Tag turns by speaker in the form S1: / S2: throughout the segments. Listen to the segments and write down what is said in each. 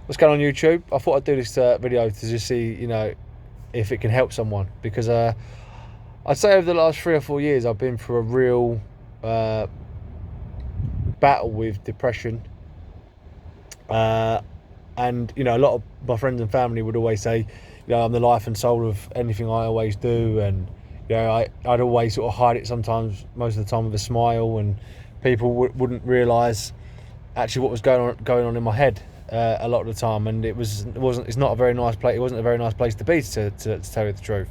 S1: What's going on YouTube? I thought I'd do this video to just see, if it can help someone, because I'd say over the last 3 or 4 years I've been through a real battle with depression, and a lot of my friends and family would always say, I'm the life and soul of anything I always do, and I'd always sort of hide it sometimes, most of the time, with a smile, and people wouldn't realise actually what was going on in my head a lot of the time, and it's not a very nice place. It wasn't a very nice place to be, to tell you the truth.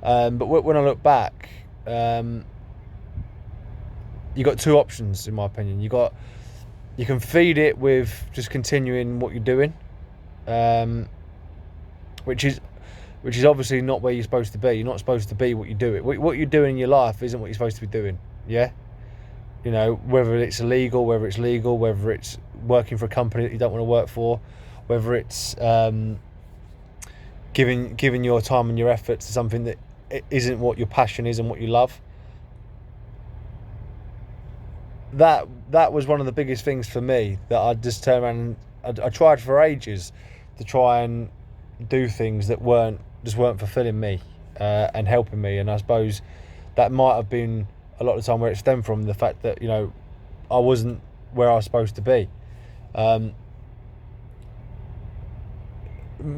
S1: But when I look back, you got two options, in my opinion. You can feed it with just continuing what you're doing, which is obviously not where you're supposed to be. You're not supposed to be what you do. What you're doing in your life isn't what you're supposed to be doing. Yeah. Whether it's illegal, whether it's legal, whether it's working for a company that you don't want to work for, whether it's giving your time and your effort to something that isn't what your passion is and what you love. That was one of the biggest things for me, that I just turned around and I tried for ages to try and do things that weren't fulfilling me and helping me. And I suppose that might have been a lot of the time where it stemmed from the fact that I wasn't where I was supposed to be.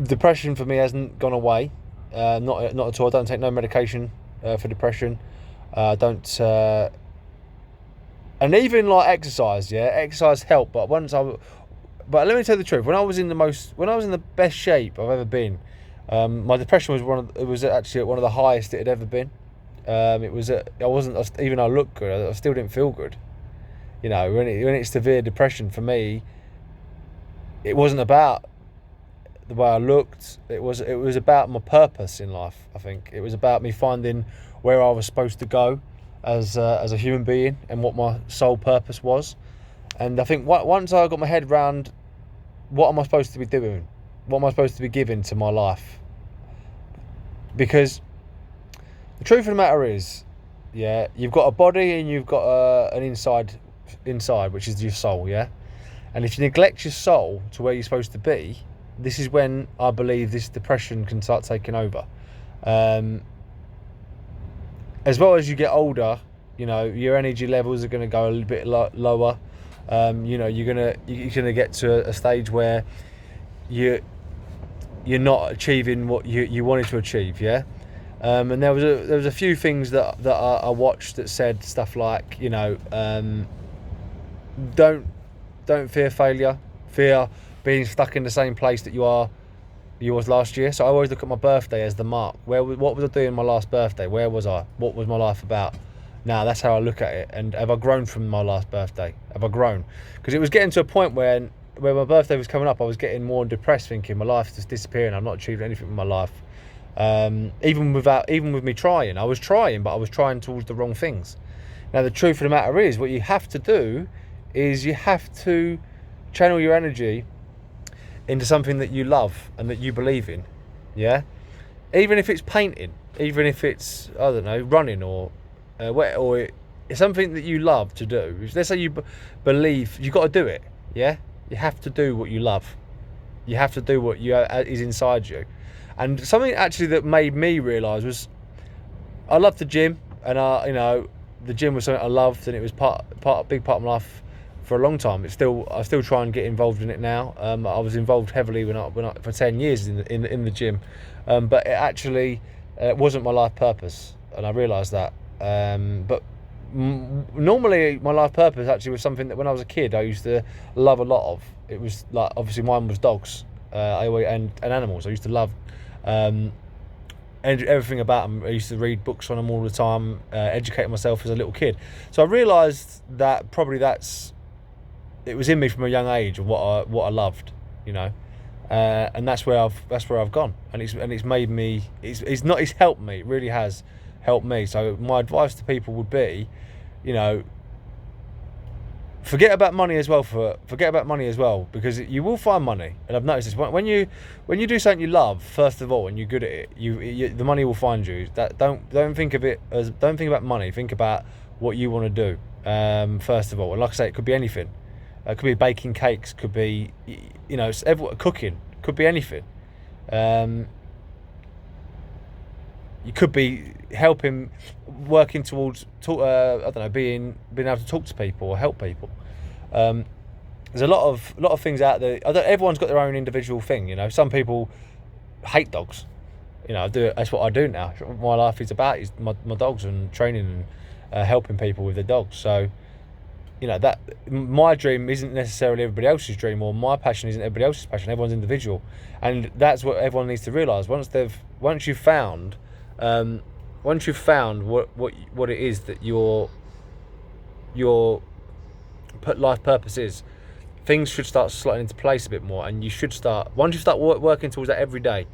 S1: Depression for me hasn't gone away, not at all. I don't take no medication for depression. I don't, and even like exercise. Yeah, exercise helped, but let me tell you the truth. When I was in the best shape I've ever been, my depression was actually at one of the highest it had ever been. Even though I looked good, I still didn't feel good. When it's severe depression, for me, it wasn't about the way I looked. It was about my purpose in life. I think it was about me finding where I was supposed to go as a human being, and what my sole purpose was. And I think once I got my head around what am I supposed to be doing, what am I supposed to be giving to my life, because the truth of the matter is, you've got a body and you've got an inside, which is your soul, And if you neglect your soul to where you're supposed to be, this is when I believe this depression can start taking over. As well as you get older, your energy levels are going to go a little bit lower. You're gonna get to a stage where you're not achieving what you wanted to achieve, and there was a few things that I watched that said stuff like, don't fear failure, fear being stuck in the same place that you was last year. So I always look at my birthday as the mark. What was I doing my last birthday? Where was I? What was my life about? Now that's how I look at it. And have I grown from my last birthday? Have I grown? Because it was getting to a point where my birthday was coming up, I was getting more depressed, thinking my life's just disappearing. I'm not achieving anything with my life. Even with me trying, I was trying, but I was trying towards the wrong things. Now the truth of the matter is, what you have to do is you have to channel your energy into something that you love and that you believe in, even if it's painting, even if it's, I don't know, running, or it's something that you love to do. Let's say you believe, you've got to do it. You have to do what you love. You have to do what is inside you. And something actually that made me realise was, I loved the gym, and the gym was something I loved, and it was a big part of my life for a long time. I still try and get involved in it now. I was involved heavily when I for 10 years in the gym, but it actually wasn't my life purpose, and I realised that. But normally my life purpose actually was something that when I was a kid I used to love a lot of. It was like, obviously mine was dogs, and animals. I used to love and everything about them. I used to read books on them all the time, educate myself as a little kid. So I realised that probably it was in me from a young age of what I loved, and that's where I've gone, and it's made me. It's helped me. It really has helped me. So my advice to people would be, forget about money as well. Forget about money as well, because you will find money, and I've noticed this. When you do something you love, first of all, and you're good at it, the money will find you. Don't think about money. Think about what you want to do, first of all. And like I say, it could be anything. Could be baking cakes, could be, you know, cooking, could be anything. You could be helping, working towards, I don't know, being able to talk to people or help people. There's a lot of things out there. Everyone's got their own individual thing, you know. Some people hate dogs. You know, that's what I do now. My life is about my dogs and training and helping people with their dogs. So, you know, that my dream isn't necessarily everybody else's dream, or my passion isn't everybody else's passion. Everyone's individual, and that's what everyone needs to realise. Once you've found what it is that your life purpose is, things should start slotting into place a bit more, and once you start working towards that every day,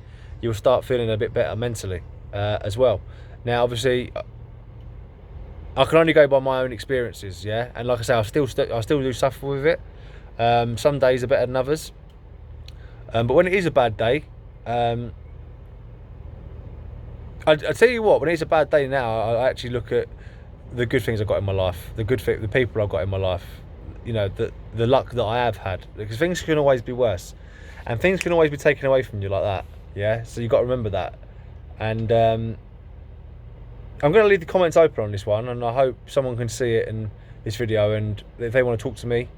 S1: you'll start feeling a bit better mentally as well. Now, obviously, I can only go by my own experiences, yeah. And like I say, I still do suffer with it. Some days are better than others, but when it is a bad day, I tell you what, when it's a bad day now, I actually look at the good things I've got in my life, the people I've got in my life, you know, the luck that I have had, because things can always be worse, and things can always be taken away from you like that, yeah. So you've got to remember that, and I'm going to leave the comments open on this one, and I hope someone can see it in this video, and if they want to talk to me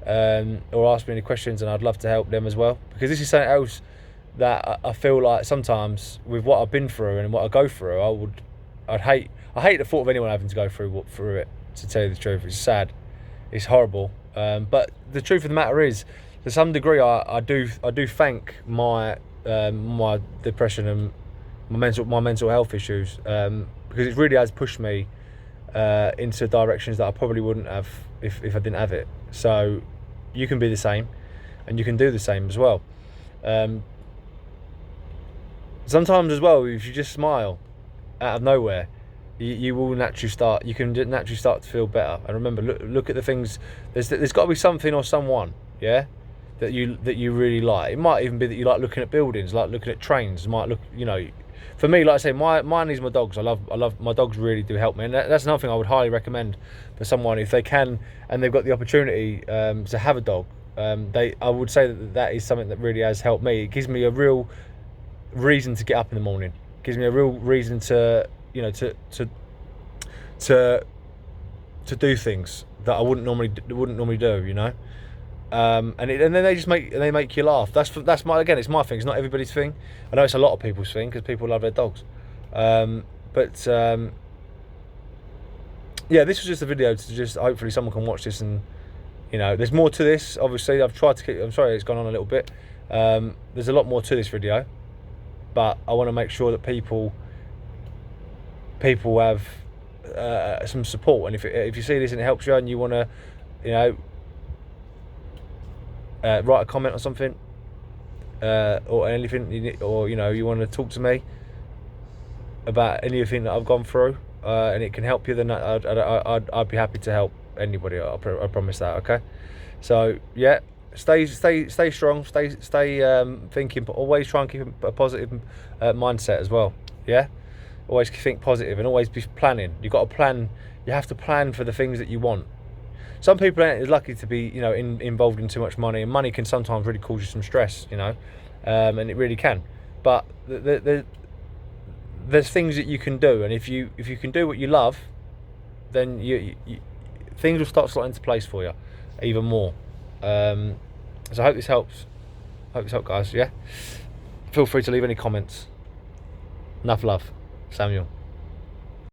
S1: or ask me any questions, and I'd love to help them as well, because this is something else that I feel like sometimes with what I've been through and what I go through, I hate the thought of anyone having to go through it, to tell you the truth. It's sad, it's horrible, but the truth of the matter is, to some degree, I do thank my depression and my mental health issues, because it really has pushed me into directions that I probably wouldn't have if I didn't have it. So you can be the same, and you can do the same as well. Sometimes as well, if you just smile out of nowhere, you can naturally start to feel better. And remember, look at the things. There's got to be something or someone, yeah, that you really like. It might even be that you like looking at buildings, like looking at trains. It might look, you know, for me, like I say, mine is my dogs. I love my dogs. Really do help me, and that's another thing I would highly recommend for someone if they can and they've got the opportunity to have a dog. I would say that is something that really has helped me. It gives me a real reason to get up in the morning. It gives me a real reason to, you know, to do things that I wouldn't normally do, you know. And then they make you laugh. That's my, again, it's my thing. It's not everybody's thing. I know it's a lot of people's thing because people love their dogs. But yeah, this was just a video to just hopefully someone can watch this, and you know, there's more to this. Obviously, I've tried to keep. I'm sorry, it's gone on a little bit. There's a lot more to this video, but I want to make sure that people have some support. And if you see this and it helps you, and you want to, you know, write a comment or something, or anything, or you know, you want to talk to me about anything that I've gone through, and it can help you, then I'd be happy to help anybody. I promise that. Okay, so yeah, stay strong, stay thinking, but always try and keep a positive mindset as well. Yeah, always think positive and always be planning. You've got to plan. You have to plan for the things that you want. Some people aren't as lucky to be, you know, involved in too much money, and money can sometimes really cause you some stress, you know, and it really can. But there's things that you can do, and if you can do what you love, then you things will start slotting into place for you even more. So I hope this helps. Hope this helped, guys. Yeah. Feel free to leave any comments. Enough love, Samuel.